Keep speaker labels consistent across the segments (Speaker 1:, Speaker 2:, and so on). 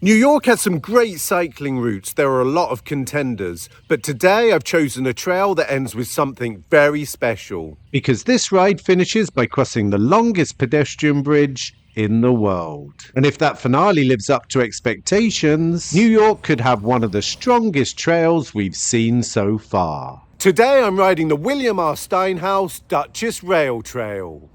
Speaker 1: New York has some great cycling routes. There are a lot of contenders, but today I've chosen a trail that ends with something very special. Because this ride finishes by crossing the longest pedestrian bridge in the world. And if that finale lives up to expectations, New York could have one of the strongest trails we've seen so far. Today I'm riding the William R. Steinhaus Dutchess Rail Trail.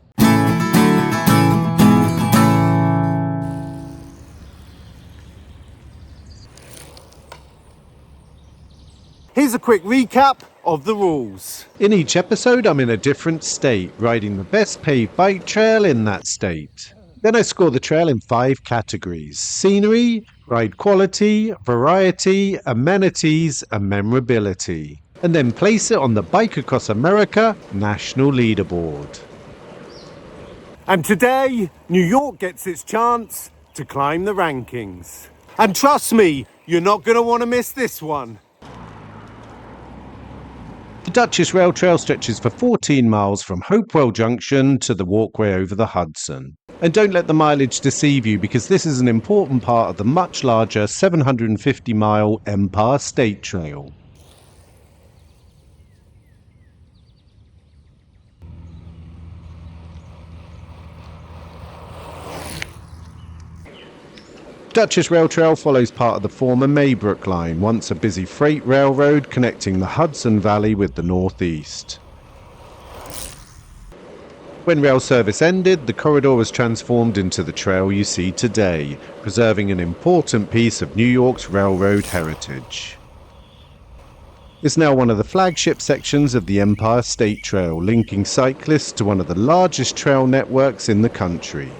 Speaker 1: Here's a quick recap of the rules. In each episode, I'm in a different state, riding the best paved bike trail in that state. Then I score the trail in 5 categories: scenery, ride quality, variety, amenities, and memorability. And then place it on the Bike Across America national leaderboard. And today, New York gets its chance to climb the rankings. And trust me, you're not going to want to miss this one. The Dutchess Rail Trail stretches for 14 miles from Hopewell Junction to the Walkway Over the Hudson. And don't let the mileage deceive you, because this is an important part of the much larger 750-mile Empire State Trail. Dutchess Rail Trail follows part of the former Maybrook Line, once a busy freight railroad connecting the Hudson Valley with the northeast. When rail service ended, the corridor was transformed into the trail you see today, preserving an important piece of New York's railroad heritage. It's now one of the flagship sections of the Empire State Trail, linking cyclists to one of the largest trail networks in the country.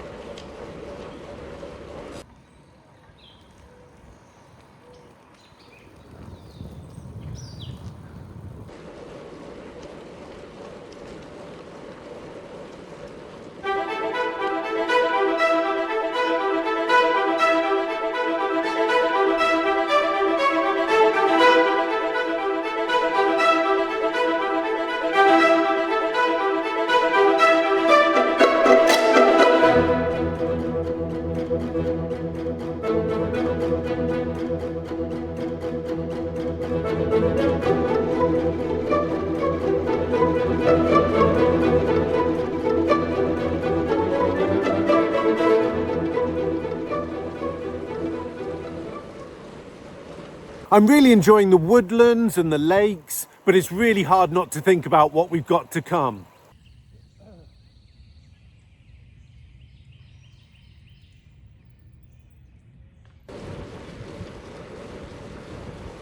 Speaker 1: I'm really enjoying the woodlands and the lakes, but it's really hard not to think about what we've got to come.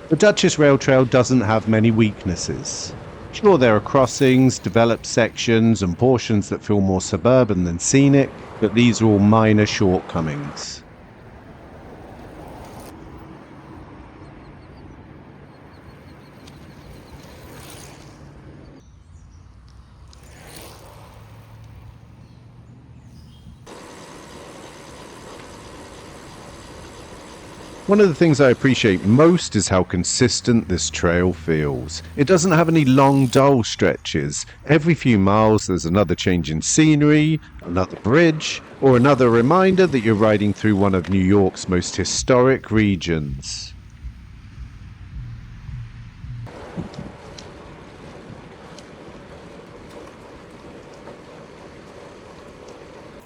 Speaker 1: The Dutchess Rail Trail doesn't have many weaknesses. Sure, there are crossings, developed sections, and portions that feel more suburban than scenic, but these are all minor shortcomings. One of the things I appreciate most is how consistent this trail feels. It doesn't have any long, dull stretches. Every few miles there's another change in scenery, another bridge, or another reminder that you're riding through one of New York's most historic regions.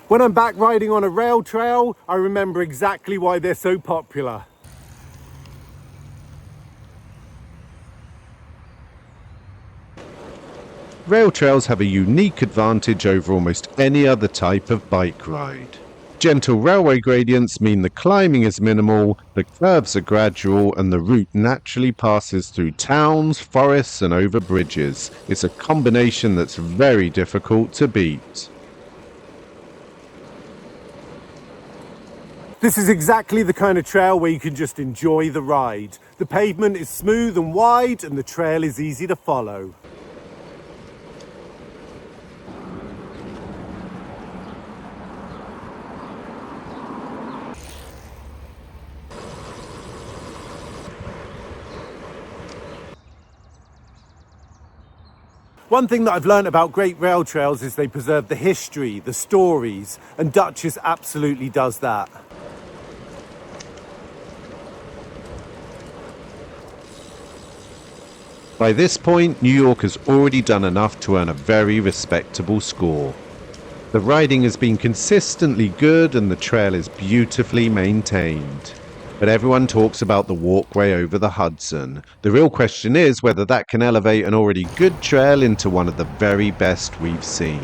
Speaker 1: When I'm back riding on a rail trail, I remember exactly why they're so popular. Rail trails have a unique advantage over almost any other type of bike ride. Gentle railway gradients mean the climbing is minimal, the curves are gradual, and the route naturally passes through towns, forests, and over bridges. It's a combination that's very difficult to beat. This is exactly the kind of trail where you can just enjoy the ride. The pavement is smooth and wide, and the trail is easy to follow. One thing that I've learned about great rail trails is they preserve the history, the stories, and Dutchess absolutely does that. By this point, New York has already done enough to earn a very respectable score. The riding has been consistently good and the trail is beautifully maintained. But everyone talks about the Walkway Over the Hudson. The real question is whether that can elevate an already good trail into one of the very best we've seen.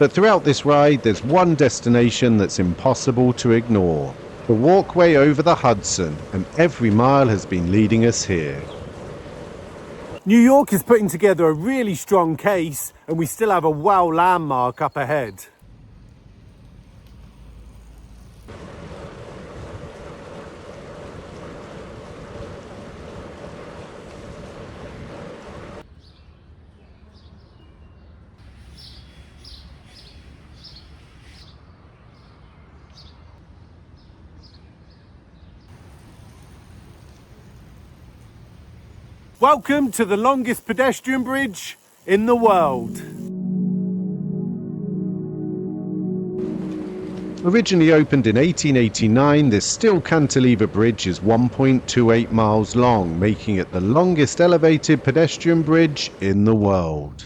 Speaker 1: But throughout this ride, there's one destination that's impossible to ignore. The Walkway Over the Hudson, and every mile has been leading us here.
Speaker 2: New York is putting together a really strong case, and we still have a wow landmark up ahead. Welcome to the longest pedestrian bridge in the world.
Speaker 1: Originally opened in 1889, this steel cantilever bridge is 1.28 miles long, making it the longest elevated pedestrian bridge in the world.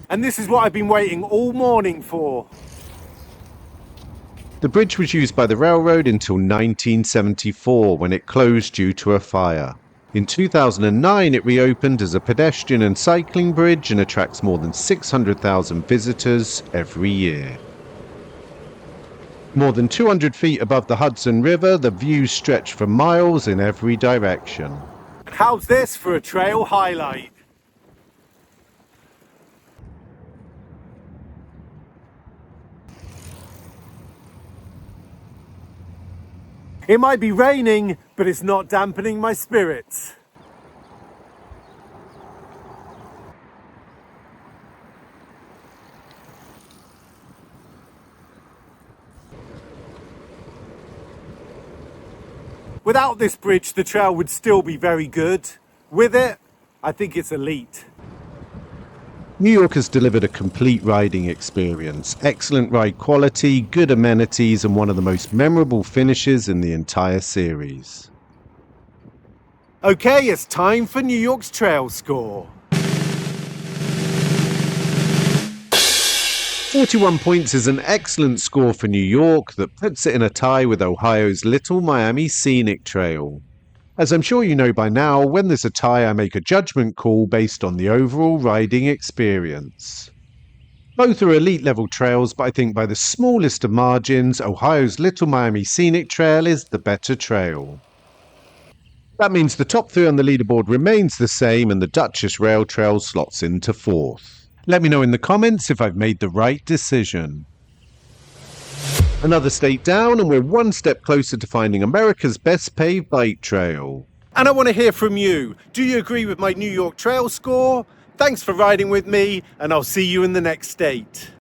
Speaker 2: And this is what I've been waiting all morning for.
Speaker 1: The bridge was used by the railroad until 1974, when it closed due to a fire. In 2009, it reopened as a pedestrian and cycling bridge and attracts more than 600,000 visitors every year. More than 200 feet above the Hudson River, the views stretch for miles in every direction.
Speaker 2: How's this for a trail highlight? It might be raining, but it's not dampening my spirits. Without this bridge, the trail would still be very good. With it, I think it's elite.
Speaker 1: New York has delivered a complete riding experience, excellent ride quality, good amenities, and one of the most memorable finishes in the entire series.
Speaker 2: Okay, it's time for New York's trail score.
Speaker 1: 41 points is an excellent score for New York that puts it in a tie with Ohio's Little Miami Scenic Trail. As I'm sure you know by now, when there's a tie I make a judgment call based on the overall riding experience. Both are elite level trails, but I think by the smallest of margins, Ohio's Little Miami Scenic Trail is the better trail. That means the top three on the leaderboard remains the same and the Dutchess Rail Trail slots into fourth. Let me know in the comments if I've made the right decision. Another state down, and we're one step closer to finding America's best paved bike trail.
Speaker 2: And I want to hear from you. Do you agree with my New York trail score? Thanks for riding with me, and I'll see you in the next state.